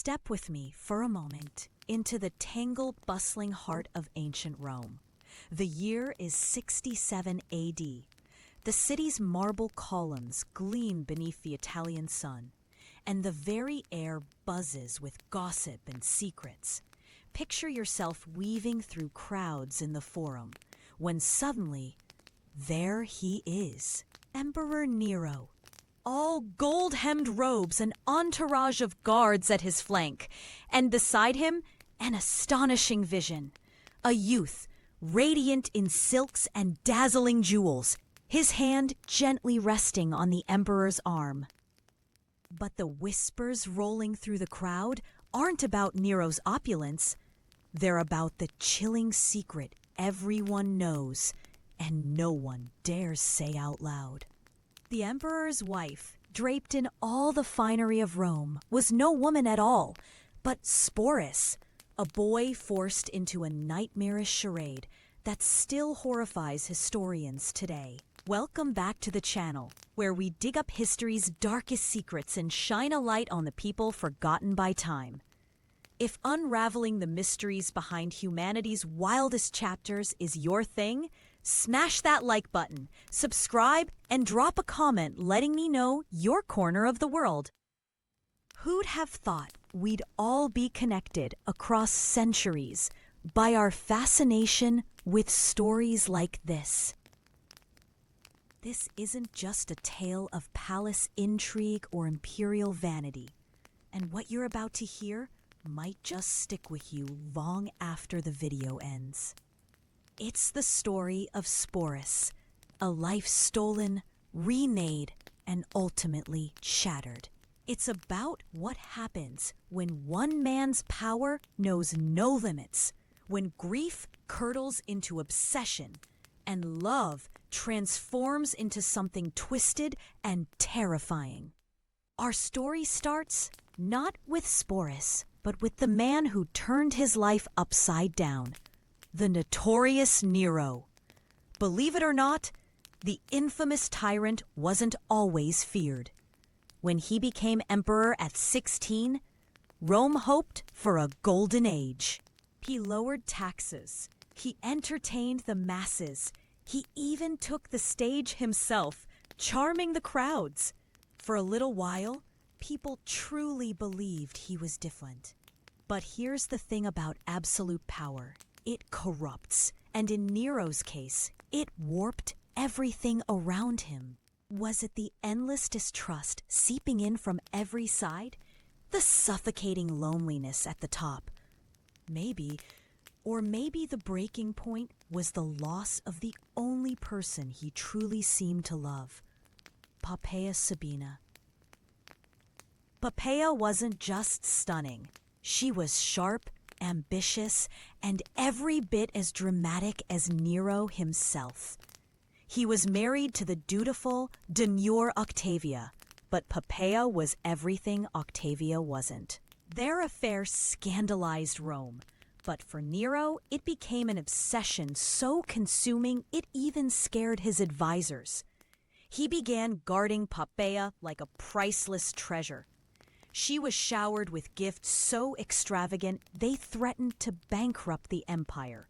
Step with me for a moment into the tangled, bustling heart of ancient Rome. The year is 67 AD. The city's marble columns gleam beneath the Italian sun, and the very air buzzes with gossip and secrets. Picture yourself weaving through crowds in the Forum, when suddenly, there he is, Emperor Nero. All gold-hemmed robes, an entourage of guards at his flank, and beside him, an astonishing vision. A youth, radiant in silks and dazzling jewels, his hand gently resting on the emperor's arm. But the whispers rolling through the crowd aren't about Nero's opulence. They're about the chilling secret everyone knows, and no one dares say out loud. The emperor's wife, draped in all the finery of Rome, was no woman at all, but Sporus, a boy forced into a nightmarish charade that still horrifies historians today. Welcome back to the channel, where we dig up history's darkest secrets and shine a light on the people forgotten by time. If unraveling the mysteries behind humanity's wildest chapters is your thing, smash that like button, subscribe, and drop a comment letting me know your corner of the world. Who'd have thought we'd all be connected across centuries by our fascination with stories like this? This isn't just a tale of palace intrigue or imperial vanity, and what you're about to hear might just stick with you long after the video ends. It's the story of Sporus, a life stolen, remade, and ultimately shattered. It's about what happens when one man's power knows no limits, when grief curdles into obsession, and love transforms into something twisted and terrifying. Our story starts not with Sporus, but with the man who turned his life upside down, the notorious Nero. Believe it or not, the infamous tyrant wasn't always feared. When he became emperor at 16, Rome hoped for a golden age. He lowered taxes. He entertained the masses. He even took the stage himself, charming the crowds. For a little while, people truly believed he was different. But here's the thing about absolute power. It corrupts, and in Nero's case, it warped everything around him. Was it the endless distrust seeping in from every side? The suffocating loneliness at the top? Maybe the breaking point was the loss of the only person he truly seemed to love, Poppaea Sabina. Poppaea wasn't just stunning. She was sharp, ambitious, and every bit as dramatic as Nero himself. He was married to the dutiful, demure Octavia, but Poppaea was everything Octavia wasn't. Their affair scandalized Rome, but for Nero, it became an obsession so consuming it even scared his advisors. He began guarding Poppaea like a priceless treasure. She was showered with gifts so extravagant they threatened to bankrupt the empire.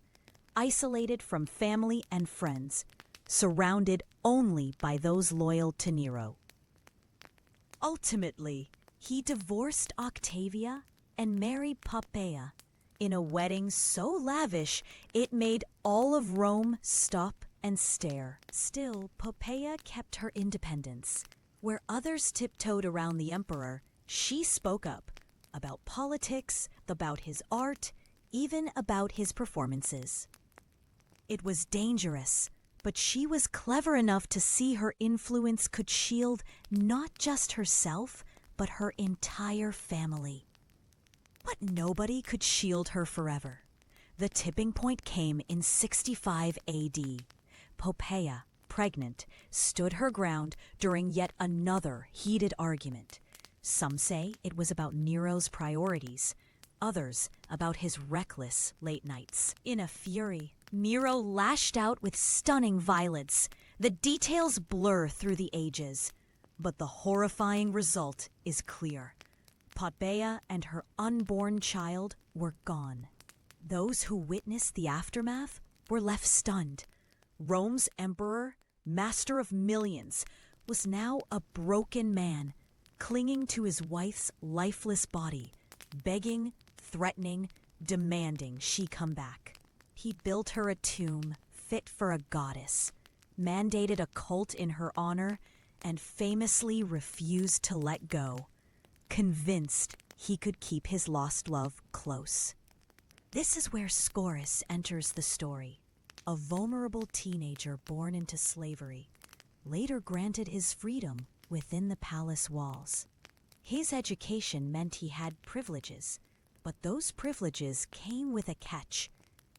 Isolated from family and friends, surrounded only by those loyal to Nero. Ultimately, he divorced Octavia and married Poppaea in a wedding so lavish it made all of Rome stop and stare. Still, Poppaea kept her independence. Where others tiptoed around the emperor, she spoke up about politics, about his art, even about his performances. It was dangerous, but she was clever enough to see her influence could shield not just herself, but her entire family. But nobody could shield her forever. The tipping point came in 65 AD. Poppaea, pregnant, stood her ground during yet another heated argument. Some say it was about Nero's priorities, others about his reckless late nights. In a fury, Nero lashed out with stunning violence. The details blur through the ages, but the horrifying result is clear. Poppaea and her unborn child were gone. Those who witnessed the aftermath were left stunned. Rome's emperor, master of millions, was now a broken man, clinging to his wife's lifeless body, begging, threatening, demanding she come back. He built her a tomb fit for a goddess, mandated a cult in her honor, and famously refused to let go, convinced he could keep his lost love close. This is where Sporus enters the story, a vulnerable teenager born into slavery, later granted his freedom within the palace walls. His education meant he had privileges, but those privileges came with a catch: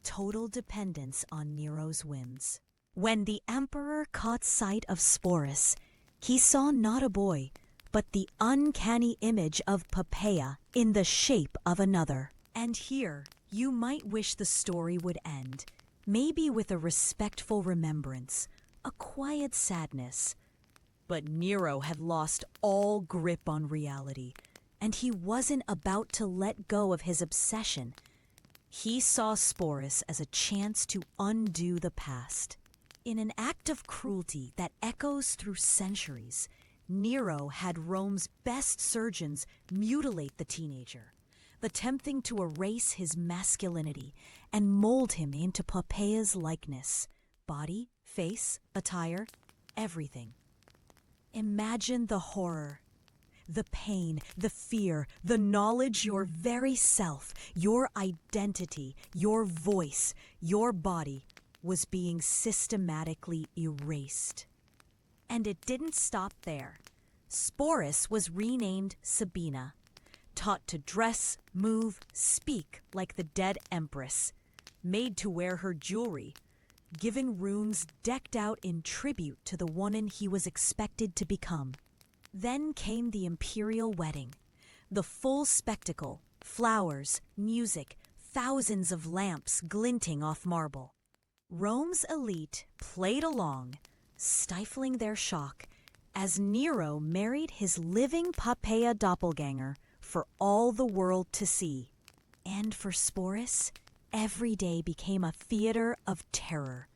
total dependence on Nero's whims. When the emperor caught sight of Sporus, he saw not a boy, but the uncanny image of Poppaea in the shape of another. And here, you might wish the story would end, maybe with a respectful remembrance, a quiet sadness. But Nero had lost all grip on reality, and he wasn't about to let go of his obsession. He saw Sporus as a chance to undo the past. In an act of cruelty that echoes through centuries, Nero had Rome's best surgeons mutilate the teenager, attempting to erase his masculinity and mold him into Poppaea's likeness: body, face, attire, everything. Imagine the horror, the pain, the fear, the knowledge your very self, your identity, your voice, your body was being systematically erased. And it didn't stop there. Sporus was renamed Sabina, taught to dress, move, speak like the dead empress, made to wear her jewelry, given rooms decked out in tribute to the woman he was expected to become. Then came the imperial wedding, the full spectacle, flowers, music, thousands of lamps glinting off marble. Rome's elite played along, stifling their shock, as Nero married his living Poppaea doppelganger for all the world to see. And for Sporus, every day became a theater of terror.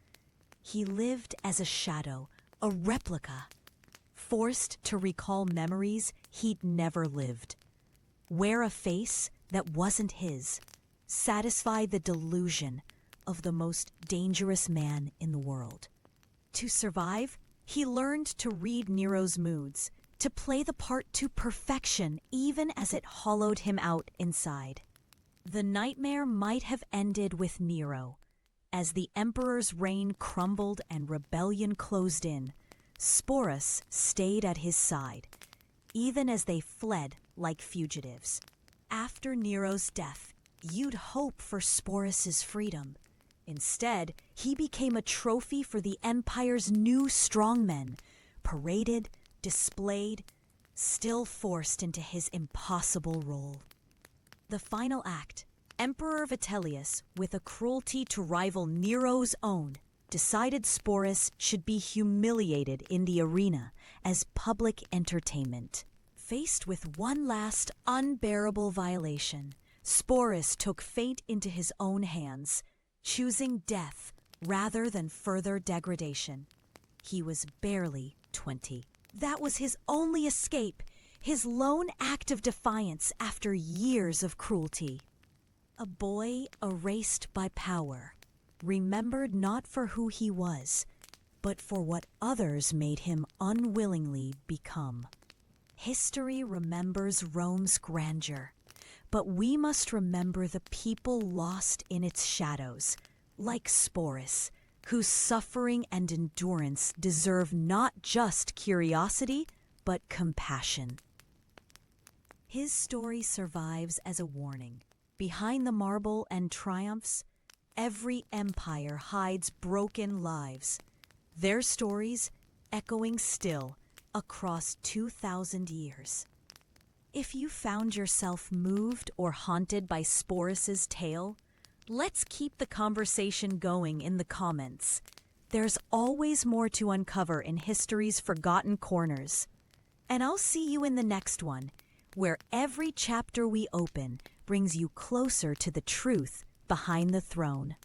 He lived as a shadow, a replica, forced to recall memories he'd never lived, wear a face that wasn't his, satisfy the delusion of the most dangerous man in the world. To survive, he learned to read Nero's moods, to play the part to perfection even as it hollowed him out inside. The nightmare might have ended with Nero. As the emperor's reign crumbled and rebellion closed in, Sporus stayed at his side, even as they fled like fugitives. After Nero's death, you'd hope for Sporus's freedom. Instead, he became a trophy for the empire's new strongmen, paraded, displayed, still forced into his impossible role. The final act, Emperor Vitellius, with a cruelty to rival Nero's own, decided Sporus should be humiliated in the arena as public entertainment. Faced with one last unbearable violation, Sporus took fate into his own hands, choosing death rather than further degradation. He was barely 20. That was his only escape, his lone act of defiance after years of cruelty. A boy erased by power, remembered not for who he was, but for what others made him unwillingly become. History remembers Rome's grandeur, but we must remember the people lost in its shadows, like Sporus, whose suffering and endurance deserve not just curiosity, but compassion. His story survives as a warning. Behind the marble and triumphs, every empire hides broken lives, their stories echoing still across 2,000 years. If you found yourself moved or haunted by Sporus's tale, let's keep the conversation going in the comments. There's always more to uncover in history's forgotten corners. And I'll see you in the next one, where every chapter we open brings you closer to the truth behind the throne.